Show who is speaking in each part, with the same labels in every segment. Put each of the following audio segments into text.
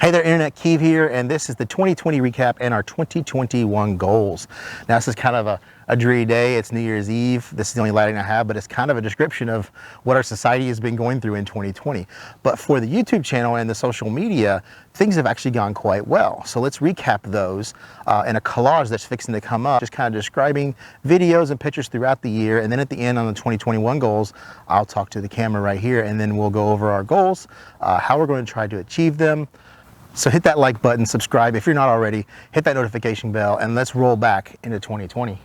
Speaker 1: Hey there, Internet Keeve here, and this is the 2020 recap and our 2021 goals. Now, this is kind of a dreary day. It's New Year's Eve. This is the only lighting I have, but it's kind of a description of what our society has been going through in 2020. But for the YouTube channel and the social media, things have actually gone quite well. So let's recap those in a collage that's fixing to come up, just kind of describing videos and pictures throughout the year. And then at the end on the 2021 goals, I'll talk to the camera right here, and then we'll go over our goals, how we're going to try to achieve them. So hit that like button, subscribe if you're not already, hit that notification bell, and let's roll back into 2020.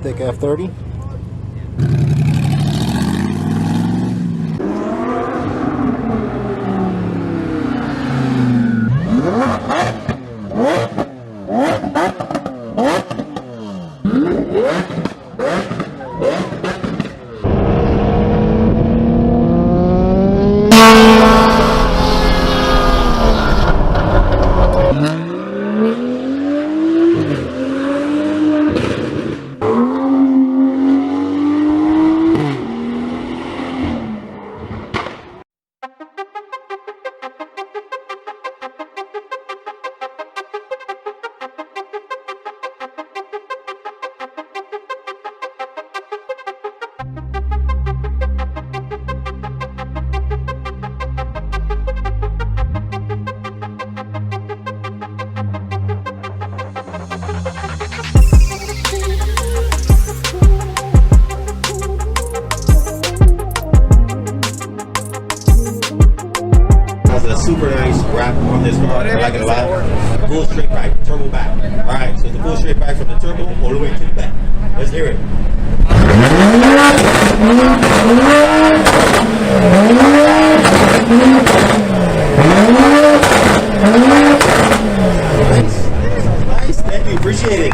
Speaker 1: Thick F30.
Speaker 2: A super nice wrap on this car. I like it a lot. Full straight back, turbo back. Alright, so it's a full straight back from the turbo all the way to the back. Let's hear it. Nice. Thank you. Appreciate it.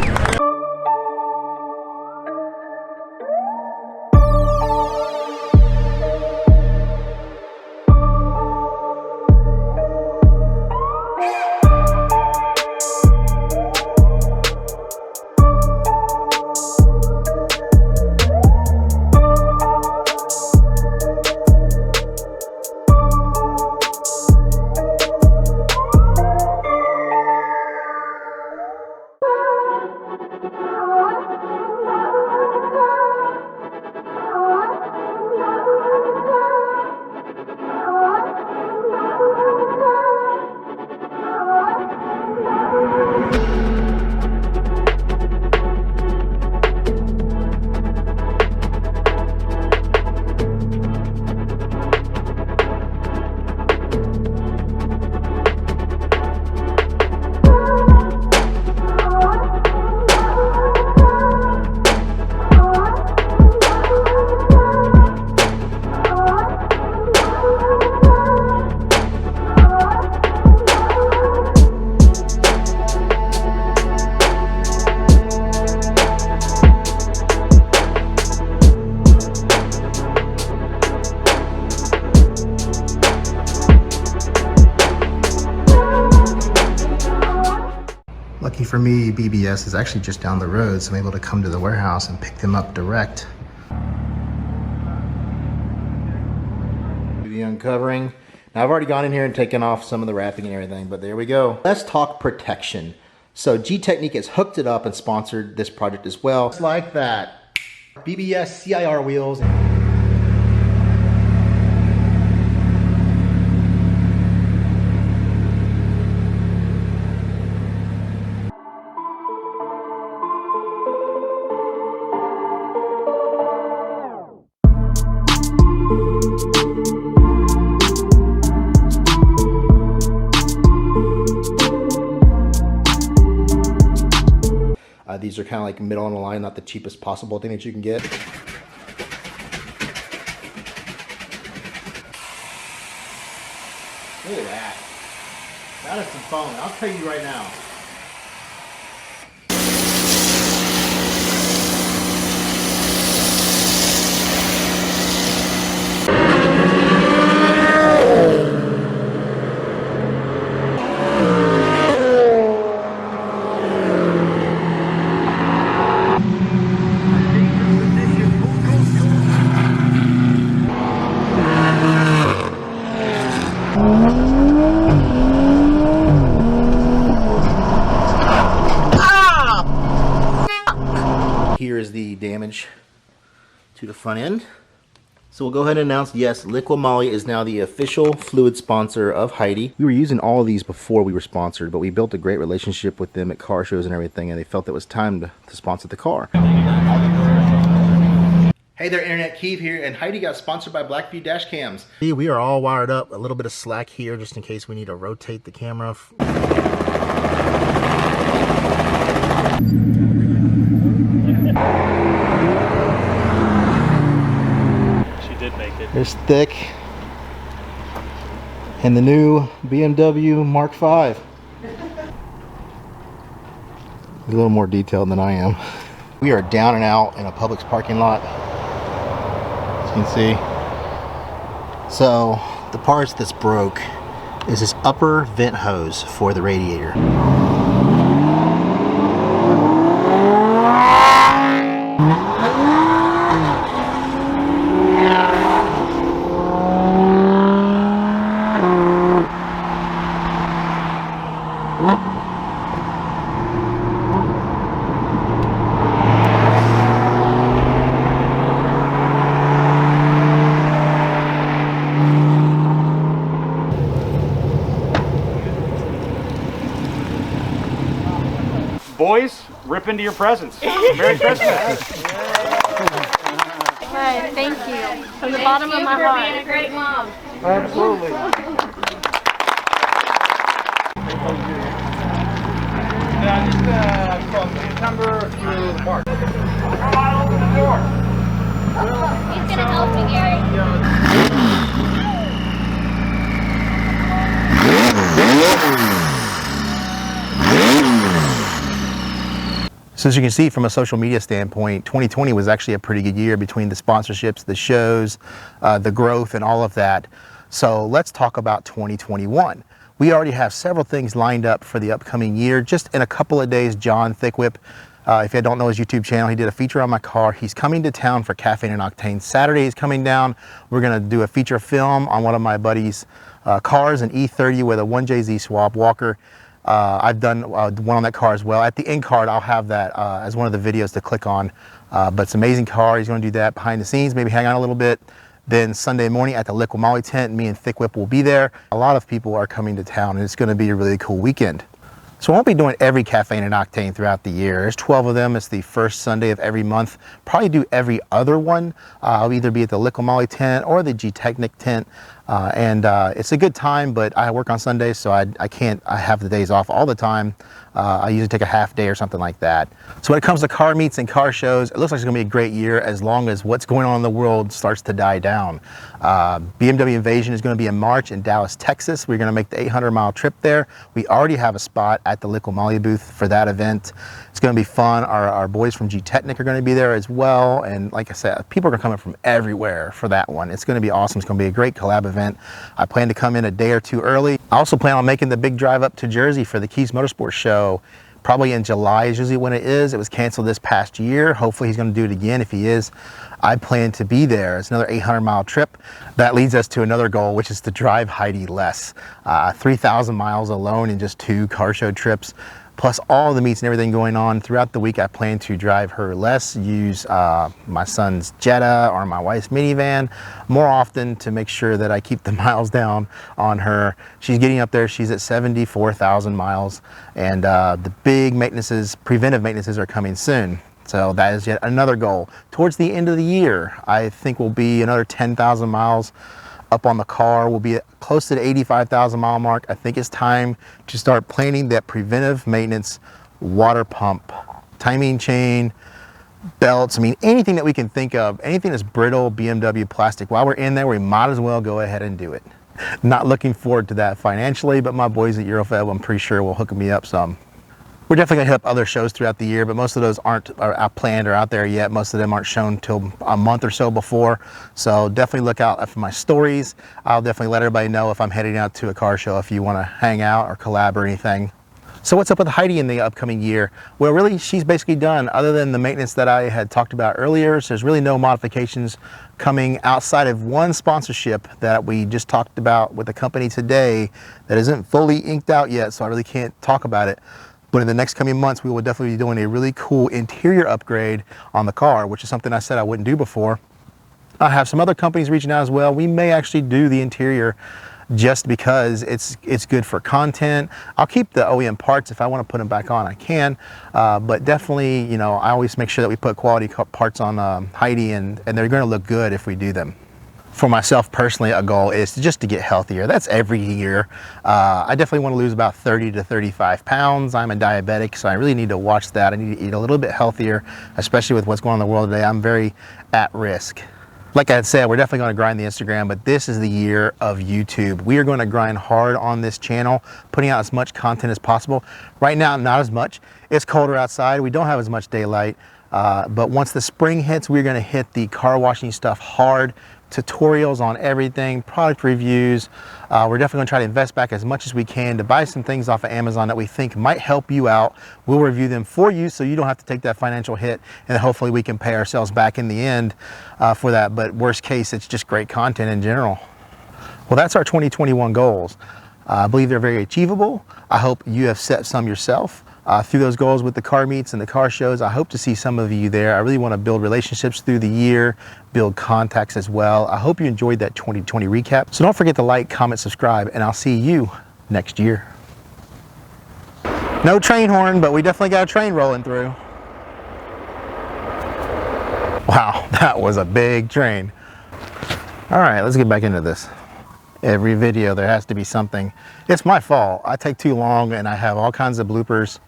Speaker 1: for me, BBS is actually just down the road, so I'm able to come to the warehouse and pick them up direct. The uncovering. Now I've already gone in here and taken off some of the wrapping and everything, but there we go. Let's talk protection. So G-Technique has hooked it up and sponsored this project as well. Just like that. BBS CIR wheels. These are kind of like middle on the line, not the cheapest possible thing that you can get. Look at that. That is some fun. I'll tell you right now. Here is the damage to the front end. So we'll go ahead and announce, yes, Liqui Moly is now the official fluid sponsor of Heidi. We were using all of these before we were sponsored, but we built a great relationship with them at car shows and everything, and they felt it was time to sponsor the car. Hey there, Internet, Keith here, and Heidi got sponsored by Blackview Dash Cams. We are all wired up, a little bit of slack here just in case we need to rotate the camera.
Speaker 3: She did make it.
Speaker 1: There's Thick and the new BMW Mark V. A little more detailed than I am. We are down and out in a Publix parking lot, as you can see. So the parts that's broke is this upper vent hose for the radiator.
Speaker 3: Boys, rip into your presents. Merry Christmas.
Speaker 4: Hey, thank you. From the bottom of my heart. Thank you for being a great mom.
Speaker 3: Absolutely. Yeah, just from September to March.
Speaker 4: He's gonna help me, Gary.
Speaker 1: So as you can see from a social media standpoint, 2020 was actually a pretty good year between the sponsorships, the shows, the growth and all of that. So let's talk about 2021. We already have several things lined up for the upcoming year. Just in a couple of days, John Thickwhip, if you don't know his YouTube channel, he did a feature on my car. He's coming to town for Caffeine and Octane. Saturday he's coming down. We're gonna do a feature film on one of my buddy's cars, an E30 with a 1JZ swap Walker. I've done one on that car as well. At the end card, I'll have that as one of the videos to click on. But it's an amazing car. He's going to do that behind the scenes, maybe hang out a little bit. Then Sunday morning at the Liqui Moly tent, me and Thickwhip will be there. A lot of people are coming to town, and it's going to be a really cool weekend. So I won't be doing every Caffeine and Octane throughout the year. There's 12 of them. It's the first Sunday of every month. Probably do every other one. I'll either be at the Liqui Moly tent or the G-Technic tent. It's a good time, but I work on Sundays, so I have the days off all the time. I usually take a half day or something like that. So when it comes to car meets and car shows, it looks like it's gonna be a great year as long as what's going on in the world starts to die down. BMW Invasion is gonna be in March in Dallas, Texas. We're gonna make the 800-mile trip there. We already have a spot at the Liqui Moly booth for that event. It's gonna be fun. Our boys from G-Technic are gonna be there as well. And like I said, people are coming from everywhere for that one. It's gonna be awesome. It's gonna be a great collab event. I plan to come in a day or two early. I also plan on making the big drive up to Jersey for the Keys Motorsports show. probably in July is usually when it is. It was canceled this past year. Hopefully he's going to do it again. If he is, I plan to be there. It's another 800-mile trip. That leads us to another goal, which is to drive Heidi less. 3,000 miles alone in just 2 car show trips, plus all the meets and everything going on throughout the week. I plan to drive her less, use my son's Jetta or my wife's minivan more often to make sure that I keep the miles down on her. She's getting up there. She's at 74,000 miles, and the big maintenances, preventive maintenances, are coming soon. So that is yet another goal. Towards the end of the year, I think will be another 10,000 miles up on the car. We'll be close to the 85,000 mile mark. I think it's time to start planning that preventive maintenance, water pump, timing chain, belts. I mean, anything that we can think of, anything that's brittle, BMW plastic. While we're in there, we might as well go ahead and do it. Not looking forward to that financially, but my boys at Eurofab, I'm pretty sure will hook me up some. We're definitely gonna hit up other shows throughout the year, but most of those aren't planned or out there yet. Most of them aren't shown till a month or so before. So definitely look out for my stories. I'll definitely let everybody know if I'm heading out to a car show, if you wanna hang out or collab or anything. So what's up with Heidi in the upcoming year? Well, really, she's basically done, other than the maintenance that I had talked about earlier. So there's really no modifications coming outside of one sponsorship that we just talked about with the company today that isn't fully inked out yet, so I really can't talk about it. But in the next coming months, we will definitely be doing a really cool interior upgrade on the car, which is something I said I wouldn't do before. I have some other companies reaching out as well. We may actually do the interior just because it's good for content. I'll keep the OEM parts. If I want to put them back on, I can. But definitely, you know, I always make sure that we put quality parts on Heidi, and they're going to look good if we do them. For myself personally, a goal is just to get healthier. That's every year. I definitely want to lose about 30 to 35 pounds. I'm a diabetic, so I really need to watch that. I need to eat a little bit healthier, especially with what's going on in the world today. I'm very at risk. Like I had said, we're definitely going to grind the Instagram, but this is the year of YouTube. We are going to grind hard on this channel, putting out as much content as possible. Right now, not as much. It's colder outside. We don't have as much daylight. But once the spring hits, we're going to hit the car washing stuff hard. Tutorials on everything, product reviews. We're definitely going to try to invest back as much as we can to buy some things off of Amazon that we think might help you out. We'll review them for you so you don't have to take that financial hit, and hopefully we can pay ourselves back in the end for that. But worst case, it's just great content in general. Well, that's our 2021 goals. I believe they're very achievable. I hope you have set some yourself. Through those goals with the car meets and the car shows, I hope to see some of you there. I really want to build relationships through the year, build contacts as well. I hope you enjoyed that 2020 recap. So don't forget to like, comment, subscribe, and I'll see you next year. No train horn, but we definitely got a train rolling through. Wow, that was a big train. All right, let's get back into this. Every video, there has to be something. It's my fault. I take too long and I have all kinds of bloopers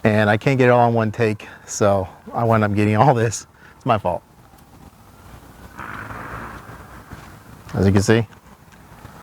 Speaker 1: and I can't get it all in one take. So I wind up getting all this. It's my fault. As you can see.